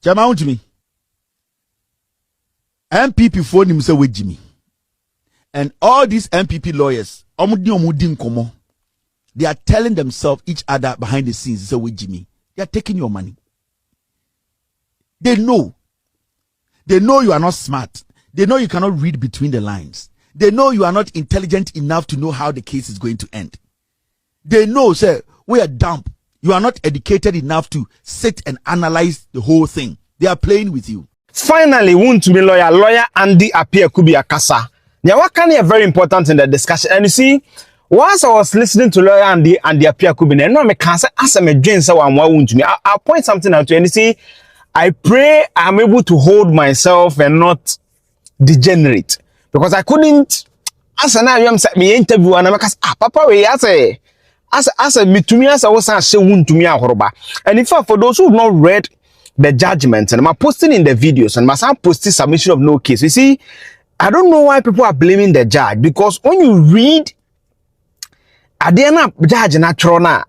Chama Wontumi. MPP for him say we Jimmy. And all these MPP lawyers, they are telling themselves each other behind the scenes, say we Jimmy. They are taking your money. They know. They know you are not smart. They know you cannot read between the lines. They know you are not intelligent enough to know how the case is going to end. They know, say, we are dumb. You are not educated enough to sit and analyze the whole thing. They are playing with you. Finally, Wontumi lawyer Andy appear could be a kasa. Now, what can be very important in the discussion? And you see, once I was listening to lawyer Andy appear could be no me cancer as I'm a Jane so I'm Wontumi. I'll point something out to you and you see, I pray I'm able to hold myself and not degenerate. Because I couldn't as an I am me interview and I'm like, papa we as a me to me as I was saying to me and in fact for those who have not read the judgment and I'm posting in the videos and I'm posting submission of no case. You see, I don't know why people are blaming the judge, because when you read Adena judge natural na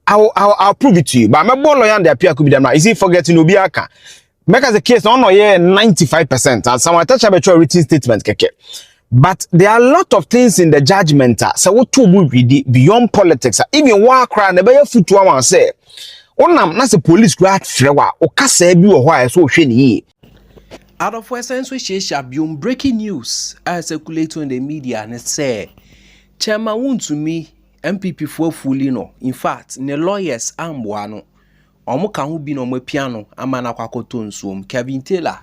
I'll prove it to you. But I'm a lawyer and the appear could be done. Is he forgetting Obiaka? Make as a case on 95% and some attach a written statement keke. But there are a lot of things in the judgment. So what to be beyond politics. Even war cry never your foot to one say. Onam na se police grad frewa o kasa bi wo ho so hwe ni. Out of Western Switch breaking news as circulating in the media and say Chairman Wontumi MPP for fully no. In fact, ne lawyers amboano. Omo kan ho bi no mo piano amana kwakoto nsuom. Kevin Taylor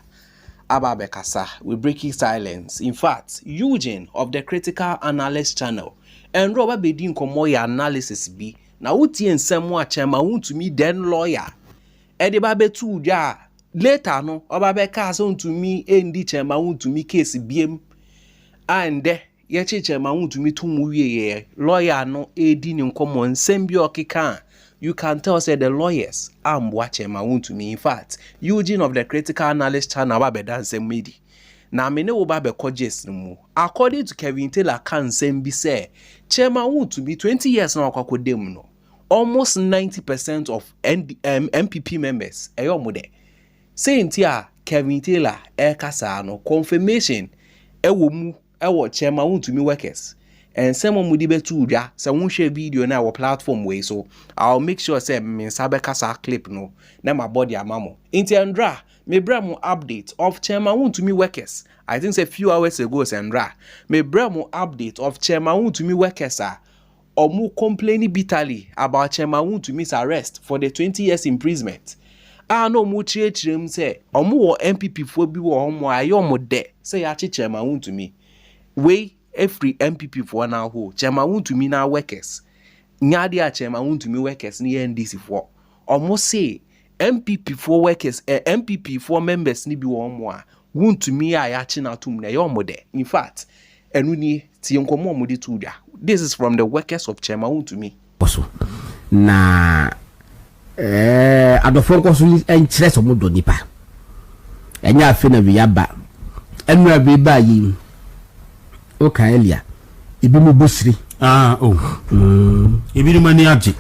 ababe kasa we breaking silence. In fact, Eugene of the Critical Analyst channel and Robert Bedin komo ya analysis bi na wuti ensem a Chairman Wontumi then lawyer e ba betu ja later no obabe ka so Wontumi endi Chairman Wontumi case biem and ye Chairman Wontumi tumu wiye lawyer no edi ni nkomo nsem bi okeka. You can tell say the lawyers am watching my Wontumi. In fact, Eugene of the Critical Analyst channel babe dance medi. Na me ne wo babe kojes mu. According to Kevin Taylor can same be say Chairman Wontumi 20 years na akwakodem no. Almost 90% of MPP members eyo de. Saying tia Kevin Taylor kasa no confirmation ewo mu ewo Chairman Wontumi workers. And some of mudi betu ya se won share video na our platform way, so I'll make sure say me sabe kasa clip no na my body amamo inti andra me bra mo update of Chairman Wontumi workers. I think a few hours ago sandra me bra mo update of Chairman Wontumi workers omu complaining bitterly about Chairman Wontumi's arrest for the 20 years imprisonment. No mu chirem say omu wo MPP fo bi wo omo ayomo de say ya Chairman Wontumi we every MPP for now who Chairman Wontumi na workers nyade a Chairman Wontumi workers ni NDC for almost say MPP for workers MPP for members ni bi wo mo a Wontumi a ya chi na tum na yo mo de. In fact enu ni ti nkomo mo di tuda. This is from the workers of Chairman Wontumi. Also na adofo ko so enchire so mo do nipa enya afi na bi yaba enu abi ba yi okay elia ibi mu bosiri ibi mani age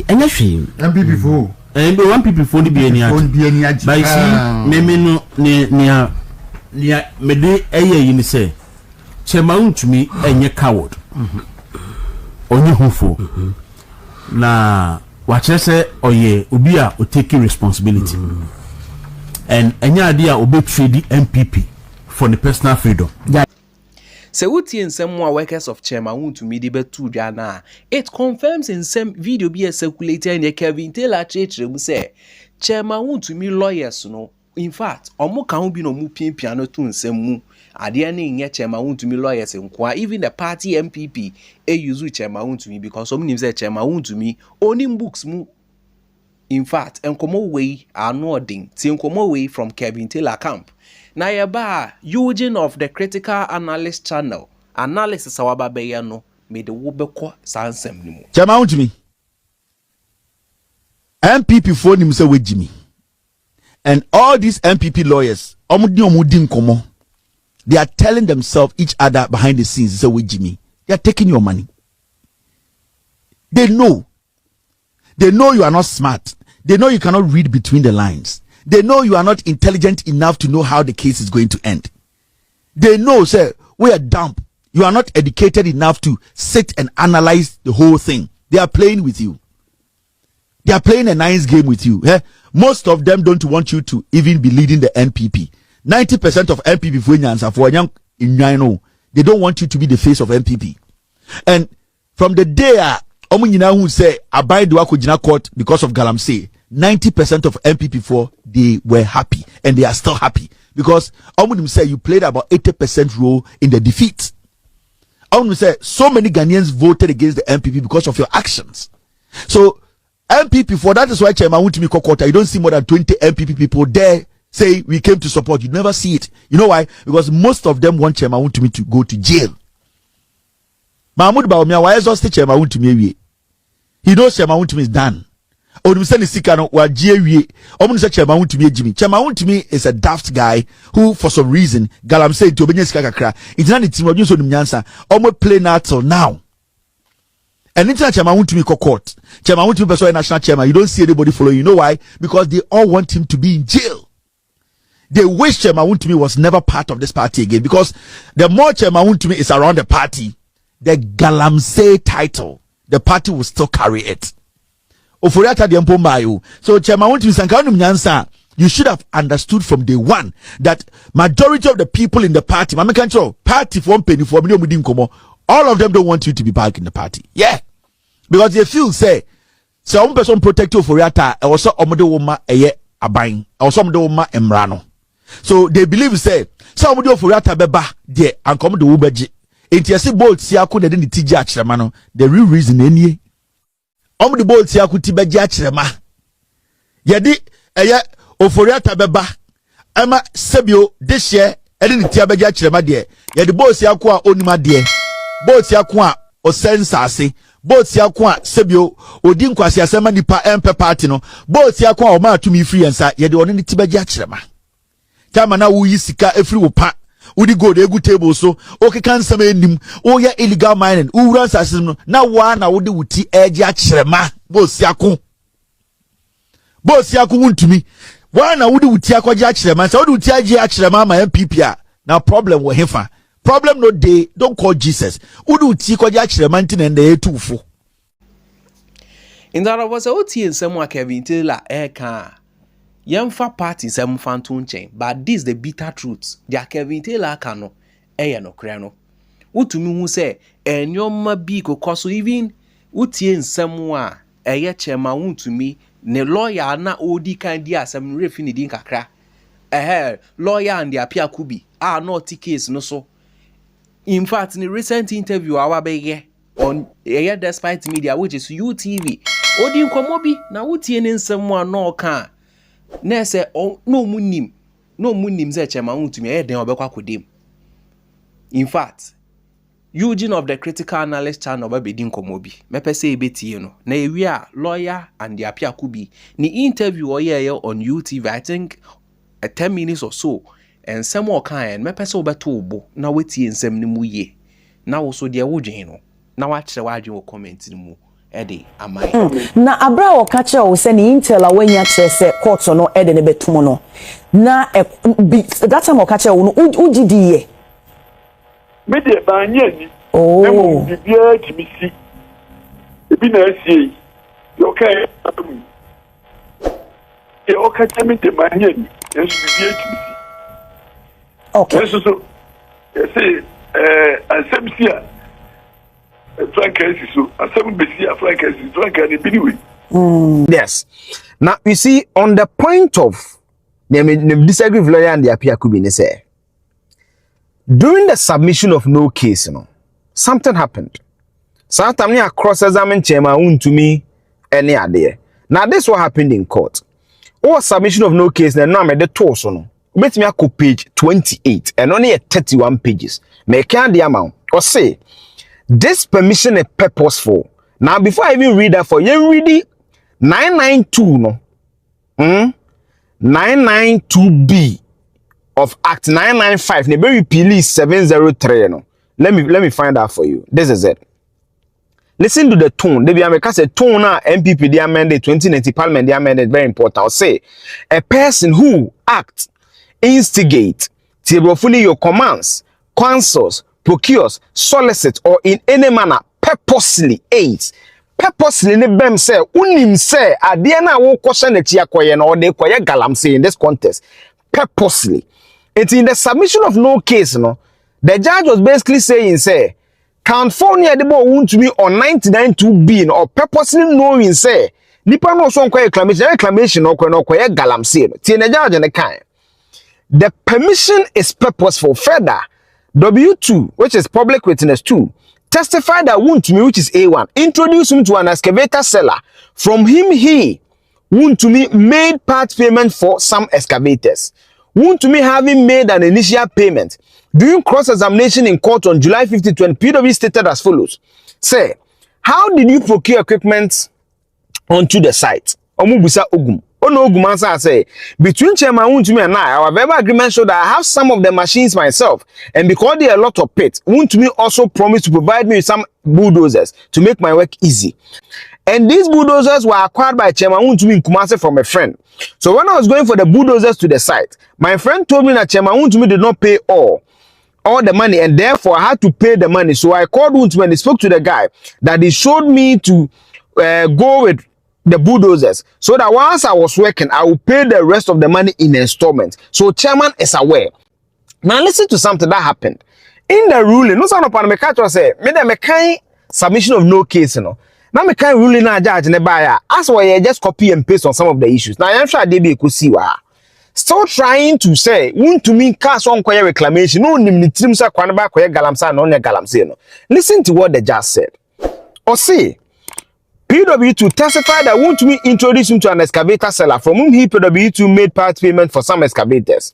enya hwe MPP fo one people for the BNI. By see, me no near me de eye ni say. Chairman Wontumi enye coward. Onye hufo. Na wache say oye obi a o take responsibility. And enye ade a obetwe di MPP for the personal freedom. Se wuti nsem wa workers of Chairman Wontumi de betu dwa na it confirms in some video be circulated in the Kevin Taylor church mu say Chairman Wontumi lawyers no in fact omo kan bi no mu piano to nsem mu ade na nye Chairman Wontumi lawyers nkwa even the party MPP use Chairman Wontumi because some nim say Chairman Wontumi owning books mu. In fact enkomo we are nodding ti enkomo we from Kevin Taylor camp. Na yeba Eugene of the Critical Analyst channel analysis awababeya no me de wo beko sansem ni mu. Chairman Wontumi MPP for nim say we Jimmy. And all these MPP lawyers omudi nkomo. They are telling themselves each other behind the scenes say we Jimmy. They are taking your money. They know you are not smart. They know you cannot read between the lines. They know you are not intelligent enough to know how the case is going to end. They know, sir, we are dumb. You are not educated enough to sit and analyze the whole thing. They are playing with you. They are playing a nice game with you. Eh? Most of them don't want you to even be leading the NPP. 90% of NPP, they don't want you to be the face of NPP. And from the day who say abide the court because of Galamsey, 90% of NPP4 they were happy and they are still happy because say you played about 80% role in the defeat. Say so many Ghanaians voted against the NPP because of your actions. So NPP4, that is why Chairman Wontumi Kokota, you don't see more than 20 NPP people there say we came to support. You never see it. You know why? Because most of them want Chairman Wontumi to go to jail. Mahmoud Bawumia, why is just Chairman Wontumi? He knows Chairman Wontumi is done. Chairman Wontumi is a daft guy who, for some reason, Galam said to Obenya Kakra, it's not the team of Yusuf Nyansa, almost playing out till now. And international Chairman Wontumi court, Chairman Wontumi person national chairman, you don't see anybody following. You know why? Because they all want him to be in jail. They wish Chairman Wontumi was never part of this party again, because the more Chairman Wontumi is around the party, the Galamsey title, the party will still carry it. So Chairman Wontumi, you should have understood from day one that majority of the people in the party, all of them don't want you to be back in the party. Yeah. Because they feel say one person protect you for Yata, also Omodewoma Abain, also Omodewoma Emrano. So they believe say somebody for Yata Beba de and come to Ubeji. Intiasi bolt siaku de ni tiji achiremano. The real reason any Omodi bolt siaku tibeji achirema. Yedi Oforiata Beba Emma Sebio this year edin tiabeji achirema de. Yedi bolt siaku a onima de. Bolt siaku a osensase. Bolt siaku a Sebio odin kwasi asema nipa empe party no. Bolt siaku a oma atumi free ensa yedi oni ni tibeji achirema. Kama na uyi sika efri wopa. Udi go de egu table so okay can some enim oh ya illegal mining ura assassin no na wa na wode wuti eje achirema bosiako Wontumi wa na wode wuti akwaje achirema so wode wuti aje achirema ma MPP a na problem we hefa problem no dey don't call Jesus wode wuti kwaje achirema nti na ndey etufo in that was oti ensem Kevin Taylor eka Yemfa party sem fanton chain, but this the bitter truth. Dia Kevin Taylor kano no krano. Utumi hu say enyoma bi kokoso even utie nsem a Chairman Wontumi ne lawyer na odi kan di asem refi ni din kakra. Lawyer and the apia kubi not case no so. In fact, in the recent interview our bege on Despite Media, which is UTV, odi nkomo bi na utie ne nsem a no kan. Na say no munim say Chairman Wontumi den obekwa kodem. In fact, Eugene of the Critical Analyst channel bedin komobi. Mepe say ebeti no. Na ewi a lawyer and the apia kubi. Ni interview on YouTube, I think 10 minutes or so. And some more kind mepe say obeto obo na weti ensem ni mu ye. Na wo so de wodwen no. Na wa kire wa adwen comment ni mu. Ede amai na abra wo ka kire wo se ni intel a wanya kire se court no ede ne betum no na that time wo ka kire wo no ugidi me de ba anya ni oh bibia timisi ebi na asie yo kai e o ka tami de ba anya ni yesu bibia timisi okay yesu so say asempsia Yes. Now you see on the point of the disagree with lawyer and the appeal could be say during the submission of no case, something happened. Sometimes I cross-examine Chairman Wontumi any idea. Now this what happened in court. Or submission of no case, then now I'm at the torso. No. Bet me a page 28 and only 31 pages. Make the amount or say. This permission is purposeful. Now, before I even read that for you, read it 992 no. 992B of Act 995. Maybe repeal 703 no. Let me find out for you. This is it. listen to the tone. They be America say tone na MPP they amended 2019 Parliament they amended very important. I'll say a person who act, instigate, fully your commands, counsels, procures, solicit, or in any manner purposely aids. Purposely ne bem say unim say adie na wo question na tia koye na ode koye galamsey in this contest. Purposely. It's in the submission of no case, no. The judge was basically saying, say, count 4 near the ball won't be on 99-2B or purposely knowing, say, Nipa no so reclamation or galamsey. The judge and the kind. The permission is purposeful. Further, W2, which is public witness 2, testified that Wontumi, which is A1, introduced him to an excavator seller. From him, Wontumi made part payment for some excavators. Wontumi having made an initial payment. During cross-examination in court on July 15, 20, PW stated as follows. Say, how did you procure equipment onto the site? Omubusa Ogum. Ono Ogum answer say, between Chairman Wontumi and I, our verbal agreement showed that I have some of the machines myself. And because there are a lot of pits, Wontumi also promised to provide me with some bulldozers to make my work easy. And these bulldozers were acquired by Chairman Wontumi in Kumasi from a friend. So when I was going for the bulldozers to the site, my friend told me that Chairman Wontumi did not pay all the money, and therefore I had to pay the money. So I called Wontumi and he spoke to the guy that he showed me to go with the bulldozers, so that once I was working, I will pay the rest of the money in installments. So Chairman is aware. Now listen to something that happened. In the ruling, no son of Panamekato say, made a kind submission of no case, you know. Now me kind ruling na judge ne buyer. As why just copy and paste on some of the issues. Now I'm sure they be could see why. Still trying to say, Wontumi cast on quiet reclamation. No nimnitim sa kwanaba quiet galamsa no ne galamse no. Listen to what the judge said. Or say, PW2 testified that Wontumi introduced him to an excavator seller from whom he PW2 made part payment for some excavators.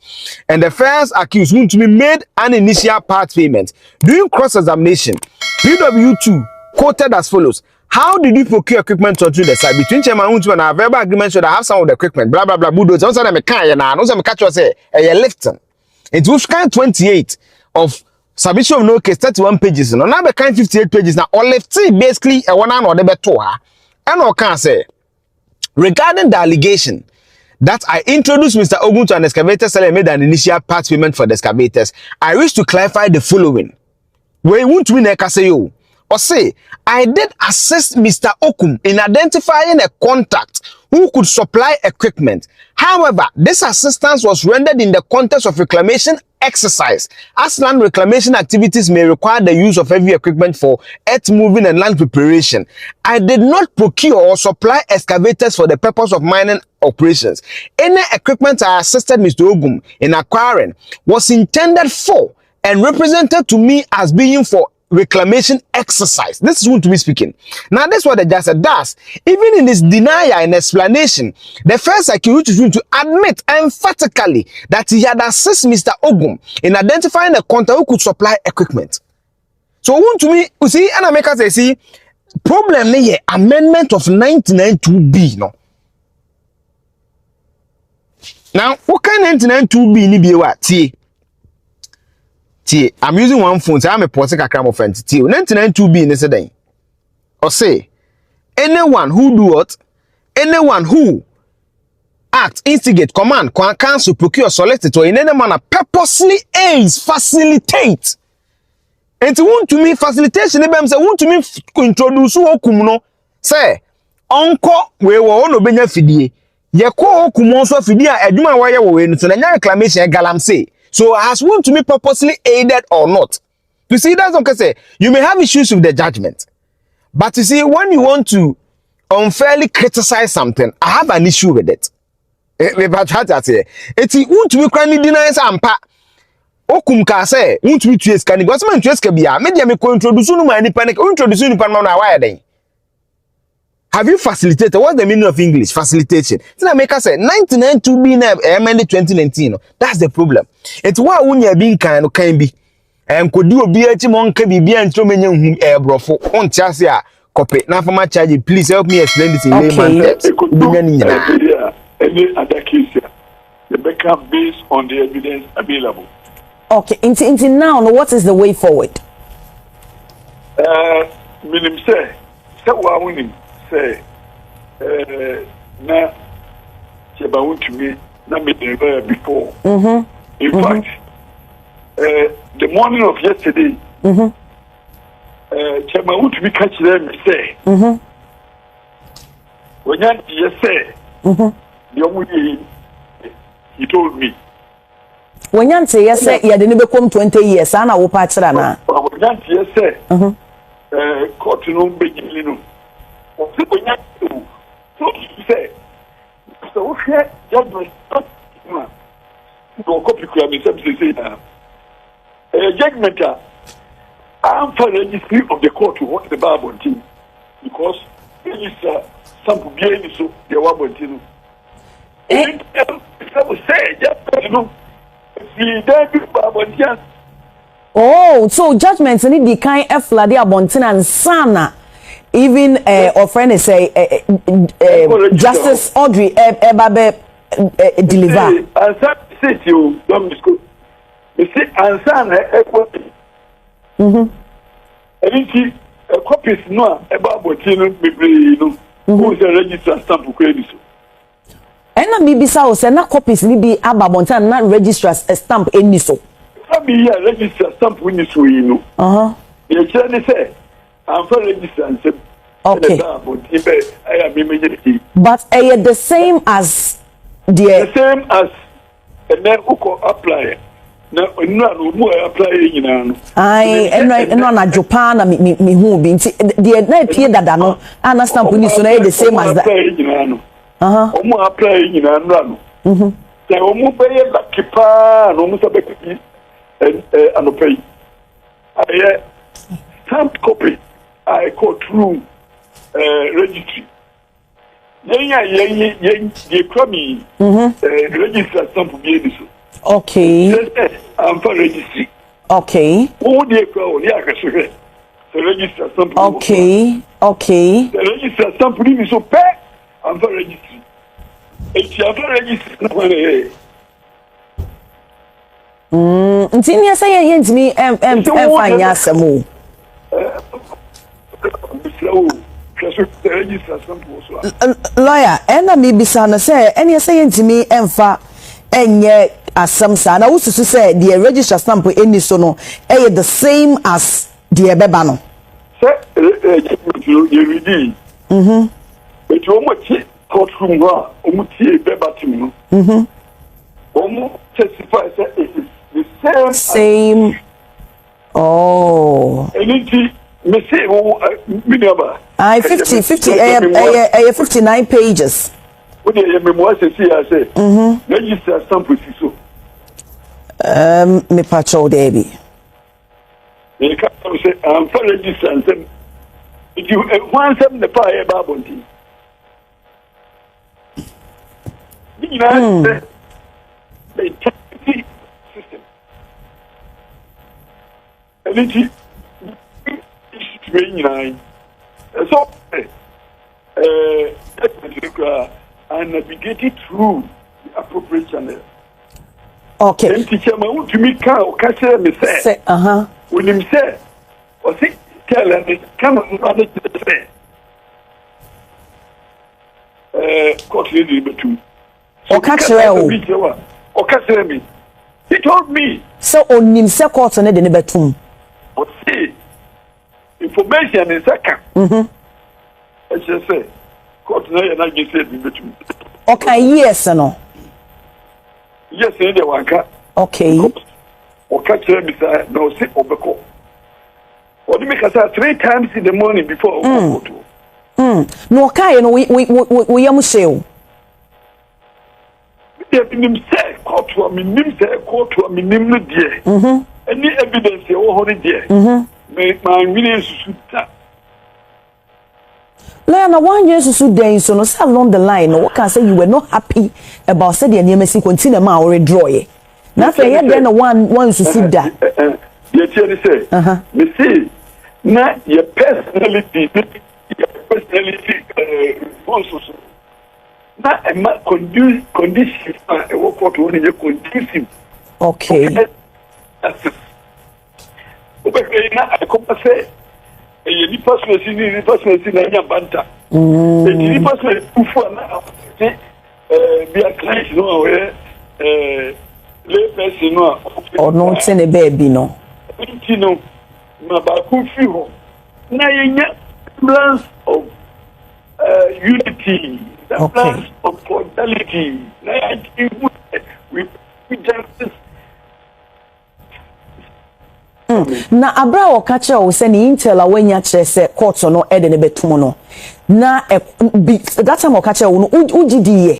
And the first accused Wontumi made an initial part payment. During cross-examination, PW2 quoted as follows. How did you procure equipment onto the site? Between Chairman Wontumi and our verbal agreement should I have some of the equipment, blah, blah, blah, bulldozer. Also, I'm a kind, and also, I'm a catcher say, a lifting. It was kind 28 of submission of no case, 31 pages. No, now, kind 58 pages. Now, or lifting basically a 1 hour or the better. And I can say, regarding the allegation that I introduced Mr. Ogun to an excavator seller and made an initial part payment for the excavators, I wish to clarify the following. Where Wontumi neka say you. Or say, I did assist Mr. Okum in identifying a contact who could supply equipment. However, this assistance was rendered in the context of reclamation exercise, as land reclamation activities may require the use of heavy equipment for earth moving and land preparation. I did not procure or supply excavators for the purpose of mining operations. Any equipment I assisted Mr. Ogum in acquiring was intended for and represented to me as being for reclamation exercise. This is Wontumi speaking. Now, that's what the judge said. Does even in his denial and explanation, the first accused is going to admit emphatically that he had assisted Mr. Ogum in identifying a contact who could supply equipment. So Wontumi, you see, and I make us say, problem here, amendment of 99-2B, no. Now, what kind of 99-2B ni be what? I'm using one phone, so I'm a porting a cram of entity. 99-2B in this day. Or say, anyone who do what? Anyone who act, instigate, command, cancel, procure, solicit, or in any manner purposely aids, facilitate. And to Wontumi facilitation, they say Wontumi introduce Okumu. Say, Uncle, we were on Obenya Fidie. Ye ko Okumu so Fidie, Eduma wire we, so the reclamation galamsey. So has Wontumi purposely aided or not? You see, that's okay. Say you may have issues with the judgment, but you see, when you want to unfairly criticize something, I have an issue with it. But what say? It's Wontumi cranny denies ampa. Okum ka say Wontumi tues can go some tues ka bia. Media me ko introduce no man panic. Introduce no pan na why then? Have you facilitated? What's the meaning of English? Facilitation. So I make us say 99-2B amended 2019. That's the problem. It's why when you're being kind of can be. And could do a BH monk be and so many brofo on Chasia copy. Now for my charge, please help me explain this in layman terms. Any other case they become based on the evidence available. Okay, into now, what is the way forward? Minim say wa woni say na Chema Wontumi na me deliver before. In fact, the morning of yesterday, Chema Wontumi catch them say, when you say, he told me. When you say yes, you didn't become 20 years, and I will patch that now. When you say, court no beginning. So he said, so here, judgment, no copy crime, judgment, I'm for registry of the court to what the Bible team because it is some being so the one team. And some say, just you know, see that Bible. Oh, so judgments need the kind of flood abontin and sana. Even our friend is say Justice Audrey Ebabe deliver. Answer say you don't discuss. You see answer equity. And if copies no about botino bebre no who is a register stamp credit. And na bibisa o say na copies ni bi ababonta na register stamp eni so. Be here register stamp we need to you know. You tell say I'm for register and say okay. But the same as the same as a man who can apply. No apply in no na Japan me who be the na pie dada no ana stamp ni so na the same as that. Omo apply in no. Say omo pay back pa no mo sabe ki pay. I stamp copy I go through registry. Ye crummy register stamp be this. Okay. I'm for registry. Okay. Who they call the register stamp. Okay. Okay. The register stamp is so pay. I'm for registry. It's your register. Ntini asa ye ntimi fine asemo. Lawyer, ena mi bisa na say eni asa ye ntimi emfa enye asem sa na wususu say the register stamp eni so no the same as the beba no. Say you ready. But you almost courtroom wa omutie beba tim no. Omo testify say it is the same. Oh. Anything me say minimum. I 50 59 pages. What do you memoir say say? Register stamp so. Me patrol Debbie. You can say I'm for register and say if you want some the fire babon thing. You know the system. And it is so and navigate through the appropriate channel. Okay. And teacher ma Wontumi ka o ka say me say when him say o say tell me come on say court lady betu o ka say o ka say me he told me so onim say court na de ne betum o say information in second I just say court na na just say betu okay yes no yes they wanka okay o ka say me say no say obeko o me ka say 3 times in the morning before o go to no kai no we am sheu they nim say court wa me nim say court wa me nim no die any evidence e wo ho ne die me man really susuta Lana, 1 year so then so no say along the line no can say you were not happy about said the NMC continue ma already draw ye na say here then one so da you tell me say me see na your personality responses na e ma condition e wo court woni je conducive okay na I come say ni passport na nya banta ni passport ufu na be a client no le person no or no tene baby no no ma ba ku fi ho na yenya balance of unity, the balance of cordiality. We justice. Na abra wo ka kire wo se ni intel awanya kire se court no e de ne betum no na that time wo ka kire wo no ugidi ye